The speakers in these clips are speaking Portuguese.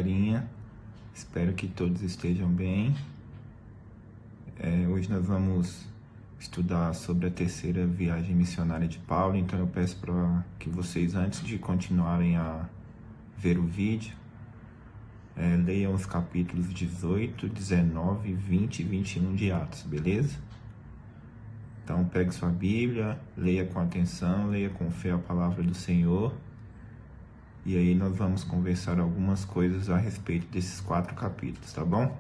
galerinha, espero que todos estejam bem. Hoje nós vamos estudar sobre a terceira viagem missionária de Paulo, então eu peço para que vocês, antes de continuarem a ver o vídeo, leiam os capítulos 18, 19, 20 e 21 de Atos, beleza? Então pegue sua Bíblia, leia com atenção, leia com fé a palavra do Senhor. E aí nós vamos conversar algumas coisas a respeito desses 4 capítulos, tá bom?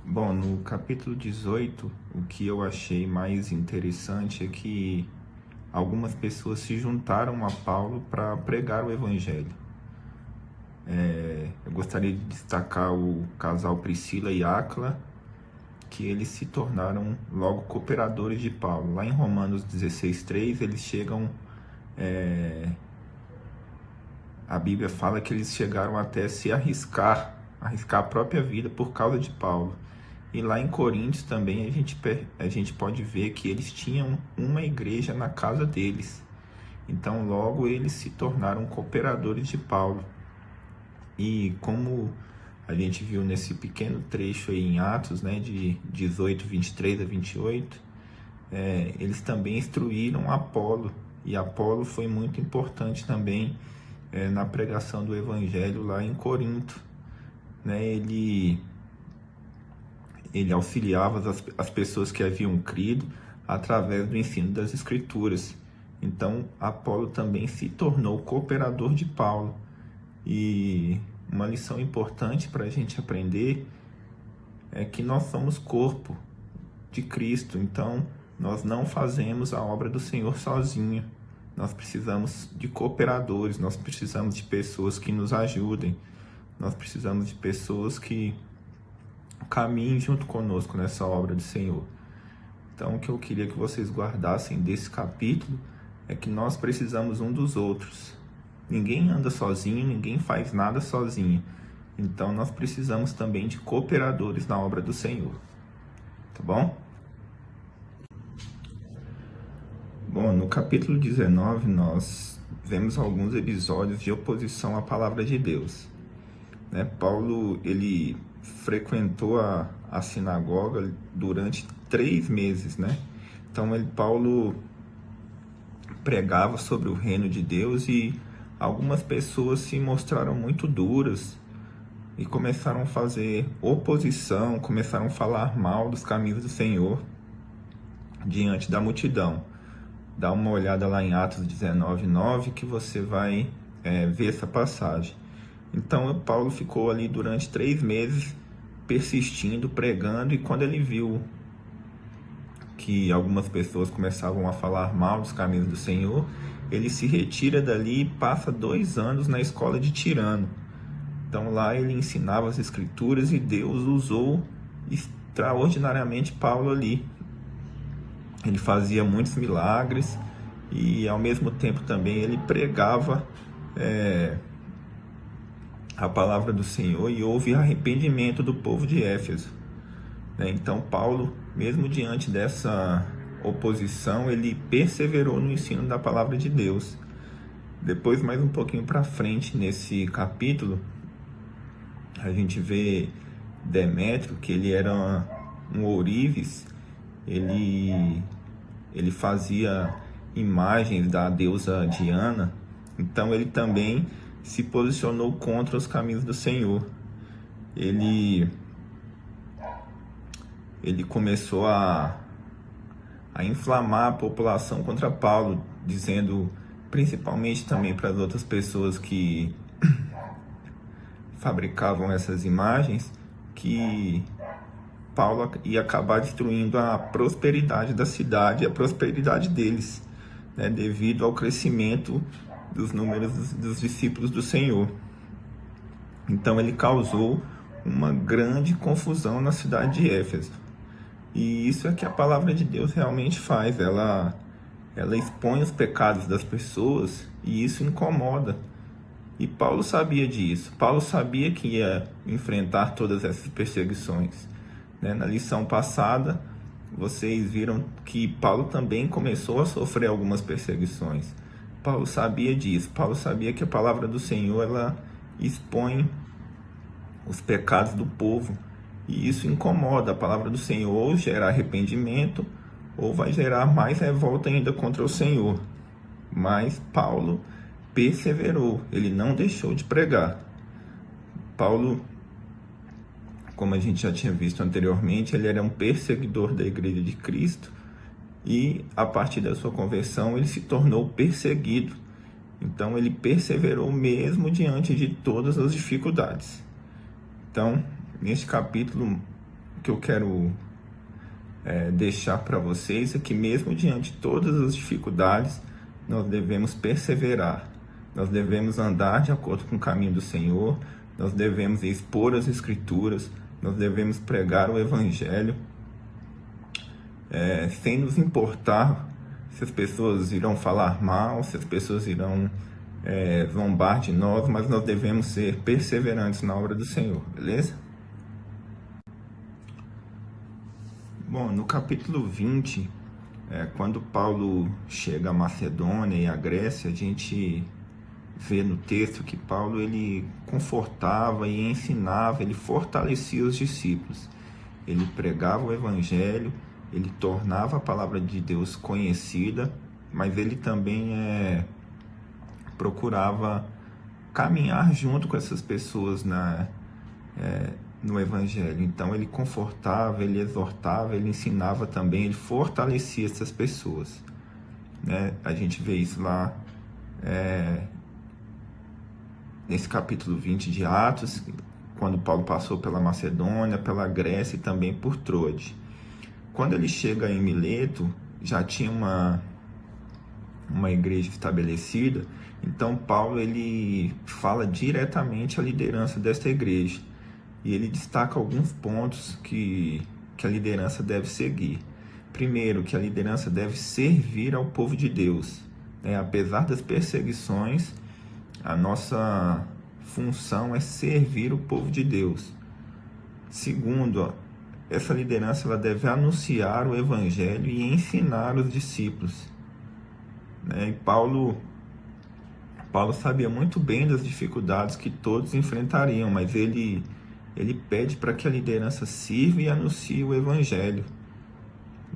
Bom, no capítulo 18, o que eu achei mais interessante é que algumas pessoas se juntaram a Paulo para pregar o Evangelho. Eu gostaria de destacar o casal Priscila e Áquila, que eles se tornaram logo cooperadores de Paulo. Lá em Romanos 16:3, eles chegam... a Bíblia fala que eles chegaram até se arriscar a própria vida por causa de Paulo. E lá em Coríntios também a gente pode ver que eles tinham uma igreja na casa deles. Então logo eles se tornaram cooperadores de Paulo. E como a gente viu nesse pequeno trecho aí em Atos, né, de 18, 23 a 28, eles também instruíram Apolo. E Apolo foi muito importante também na pregação do Evangelho lá em Corinto. Ele auxiliava as pessoas que haviam crido através do ensino das Escrituras. Então, Apolo também se tornou cooperador de Paulo. E uma lição importante para a gente aprender é que nós somos corpo de Cristo. Então, nós não fazemos a obra do Senhor sozinho. Nós precisamos de cooperadores, nós precisamos de pessoas que nos ajudem. Nós precisamos de pessoas que caminhem junto conosco nessa obra do Senhor. Então, o que eu queria que vocês guardassem desse capítulo é que nós precisamos um dos outros. Ninguém anda sozinho, ninguém faz nada sozinho. Então, nós precisamos também de cooperadores na obra do Senhor. Tá bom? Bom, no capítulo 19, nós vemos alguns episódios de oposição à palavra de Deus. Paulo, ele frequentou a sinagoga durante 3 meses, Então, Paulo pregava sobre o reino de Deus e algumas pessoas se mostraram muito duras e começaram a fazer oposição, começaram a falar mal dos caminhos do Senhor diante da multidão. Dá uma olhada lá em Atos 19:9 que você vai ver essa passagem. Então, Paulo ficou ali durante 3 meses persistindo, pregando, e quando ele viu que algumas pessoas começavam a falar mal dos caminhos do Senhor, ele se retira dali e passa 2 anos na escola de Tirano. Então lá ele ensinava as Escrituras e Deus usou extraordinariamente Paulo ali. Ele fazia muitos milagres e ao mesmo tempo também ele pregava a palavra do Senhor, e houve arrependimento do povo de Éfeso. Então Paulo, mesmo diante dessa oposição, ele perseverou no ensino da palavra de Deus. Depois, mais um pouquinho para frente nesse capítulo, a gente vê Demétrio, que ele era um ourives. Ele fazia imagens da deusa Diana. Então ele também se posicionou contra os caminhos do Senhor. Ele começou a inflamar a população contra Paulo, dizendo, principalmente também para as outras pessoas que fabricavam essas imagens, que Paulo ia acabar destruindo a prosperidade da cidade, a prosperidade deles, devido ao crescimento dos números dos discípulos do Senhor. Então ele causou uma grande confusão na cidade de Éfeso. E isso é que a palavra de Deus realmente faz. Ela expõe os pecados das pessoas e isso incomoda. E Paulo sabia disso. Paulo sabia que ia enfrentar todas essas perseguições. Na lição passada, vocês viram que Paulo também começou a sofrer algumas perseguições. Paulo sabia disso. Paulo sabia que a palavra do Senhor, ela expõe os pecados do povo. E isso incomoda. A palavra do Senhor ou gera arrependimento, ou vai gerar mais revolta ainda contra o Senhor. Mas Paulo perseverou, ele não deixou de pregar. Paulo, como a gente já tinha visto anteriormente, ele era um perseguidor da Igreja de Cristo, e a partir da sua conversão ele se tornou perseguido. Então ele perseverou mesmo diante de todas as dificuldades. Então, neste capítulo, o que eu quero deixar para vocês é que mesmo diante de todas as dificuldades, nós devemos perseverar, nós devemos andar de acordo com o caminho do Senhor, nós devemos expor as Escrituras, nós devemos pregar o Evangelho, sem nos importar se as pessoas irão falar mal, se as pessoas irão zombar de nós, mas nós devemos ser perseverantes na obra do Senhor, beleza? Bom, no capítulo 20, quando Paulo chega à Macedônia e à Grécia, a gente vê no texto que Paulo ele confortava e ensinava, ele fortalecia os discípulos. Ele pregava o Evangelho, ele tornava a palavra de Deus conhecida, mas ele também procurava caminhar junto com essas pessoas no Evangelho. Então ele confortava, ele exortava, ele ensinava também, ele fortalecia essas pessoas, né? A gente vê isso lá nesse capítulo 20 de Atos, quando Paulo passou pela Macedônia, pela Grécia e também por Troade. Quando ele chega em Mileto, já tinha uma igreja estabelecida, então Paulo ele fala diretamente à liderança desta igreja. E ele destaca alguns pontos que a liderança deve seguir. Primeiro, que a liderança deve servir ao povo de Deus. Apesar das perseguições, a nossa função é servir o povo de Deus. Segundo, essa liderança ela deve anunciar o Evangelho e ensinar os discípulos. E Paulo sabia muito bem das dificuldades que todos enfrentariam, mas ele pede para que a liderança sirva e anuncie o Evangelho.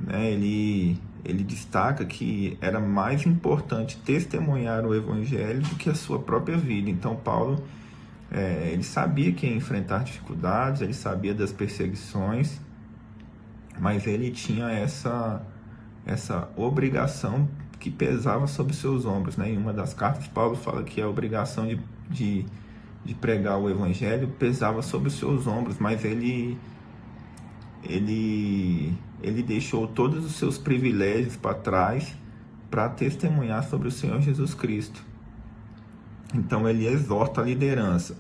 Ele destaca que era mais importante testemunhar o Evangelho do que a sua própria vida. Então Paulo ele sabia que ia enfrentar dificuldades, ele sabia das perseguições, mas ele tinha essa obrigação que pesava sobre seus ombros. Em uma das cartas, Paulo fala que a obrigação de pregar o Evangelho pesava sobre os seus ombros, mas ele deixou todos os seus privilégios para trás para testemunhar sobre o Senhor Jesus Cristo. Então ele exorta a liderança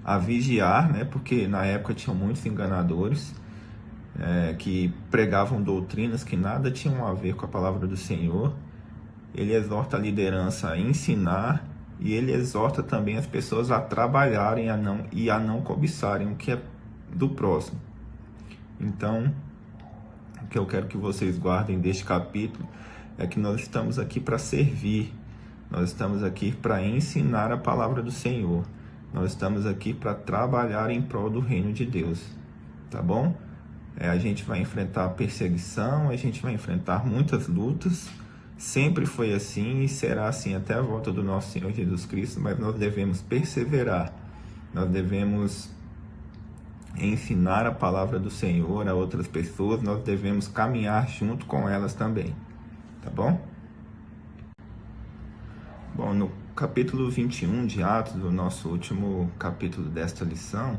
a vigiar, porque na época tinham muitos enganadores que pregavam doutrinas que nada tinham a ver com a palavra do Senhor. Ele exorta a liderança a ensinar, e ele exorta também as pessoas a trabalharem e a não cobiçarem o que é do próximo. Então, o que eu quero que vocês guardem deste capítulo é que nós estamos aqui para servir, nós estamos aqui para ensinar a palavra do Senhor, nós estamos aqui para trabalhar em prol do reino de Deus, tá bom? A gente vai enfrentar perseguição, a gente vai enfrentar muitas lutas. Sempre foi assim e será assim até a volta do nosso Senhor Jesus Cristo, mas nós devemos perseverar, nós devemos ensinar a palavra do Senhor a outras pessoas, nós devemos caminhar junto com elas também, tá bom? Bom, no capítulo 21 de Atos, o nosso último capítulo desta lição,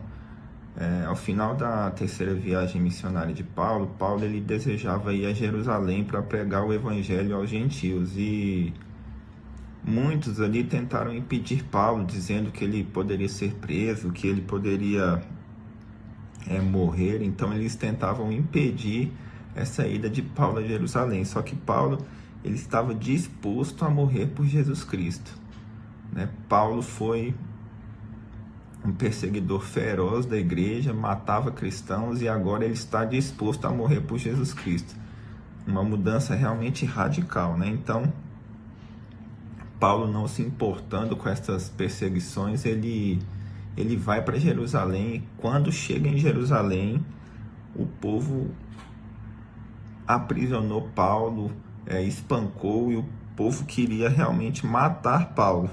ao final da terceira viagem missionária de Paulo ele desejava ir a Jerusalém para pregar o Evangelho aos gentios, e muitos ali tentaram impedir Paulo, dizendo que ele poderia ser preso, que ele poderia morrer. Então eles tentavam impedir essa ida de Paulo a Jerusalém, só que Paulo ele estava disposto a morrer por Jesus Cristo, Paulo foi um perseguidor feroz da igreja, matava cristãos, e agora ele está disposto a morrer por Jesus Cristo. Uma mudança realmente radical, Então, Paulo, não se importando com essas perseguições, ele vai para Jerusalém, e quando chega em Jerusalém, o povo aprisionou Paulo, espancou, e o povo queria realmente matar Paulo,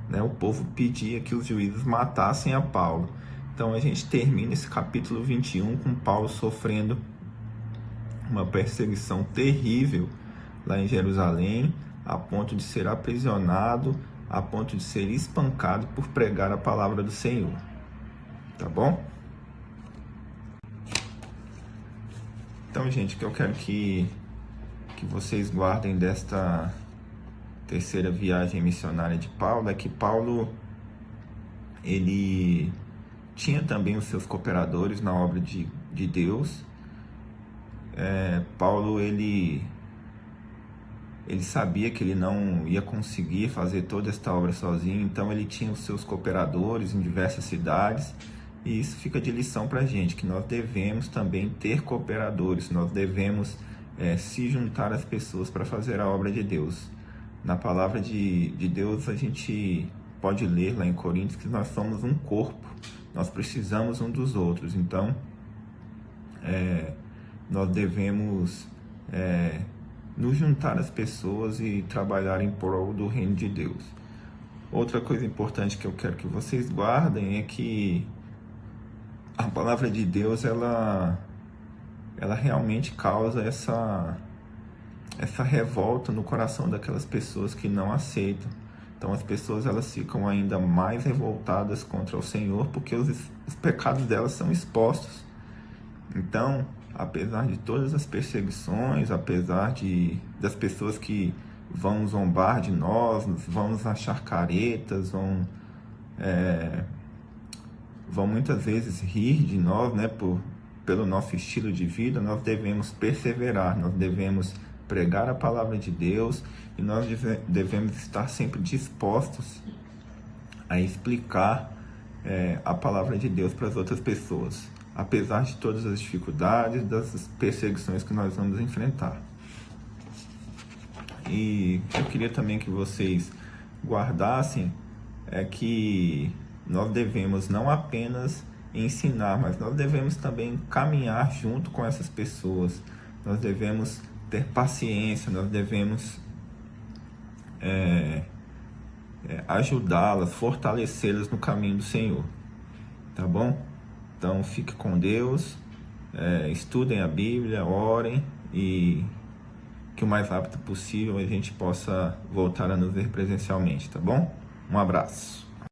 né? O povo pedia que os juízes matassem a Paulo. Então a gente termina esse capítulo 21 com Paulo sofrendo uma perseguição terrível lá em Jerusalém, a ponto de ser aprisionado, a ponto de ser espancado por pregar a palavra do Senhor. Tá bom? Então, gente, o que eu quero que vocês guardem desta terceira viagem missionária de Paulo é que Paulo, ele tinha também os seus cooperadores na obra de Deus. Paulo, ele sabia que ele não ia conseguir fazer toda esta obra sozinho, então ele tinha os seus cooperadores em diversas cidades, e isso fica de lição para a gente, que nós devemos também ter cooperadores, nós devemos se juntar às pessoas para fazer a obra de Deus. Na palavra de Deus a gente pode ler lá em Coríntios que nós somos um corpo, nós precisamos um dos outros, então nós devemos nos juntar às pessoas e trabalhar em prol do reino de Deus. Outra coisa importante que eu quero que vocês guardem é que a palavra de Deus, ela realmente causa essa revolta no coração daquelas pessoas que não aceitam. Então as pessoas, elas ficam ainda mais revoltadas contra o Senhor porque os pecados delas são expostos. Então, apesar de todas as perseguições, apesar das pessoas que vão zombar de nós, vão nos achar caretas, vão muitas vezes rir de nós, né, pelo nosso estilo de vida, nós devemos perseverar, nós devemos pregar a palavra de Deus, e nós devemos estar sempre dispostos a explicar a palavra de Deus para as outras pessoas, apesar de todas as dificuldades, das perseguições que nós vamos enfrentar. E eu queria também que vocês guardassem que nós devemos não apenas ensinar, mas nós devemos também caminhar junto com essas pessoas. Nós devemos ter paciência, nós devemos ajudá-las, fortalecê-las no caminho do Senhor. Tá bom? Então fique com Deus, estudem a Bíblia, orem, e que o mais rápido possível a gente possa voltar a nos ver presencialmente, tá bom? Um abraço.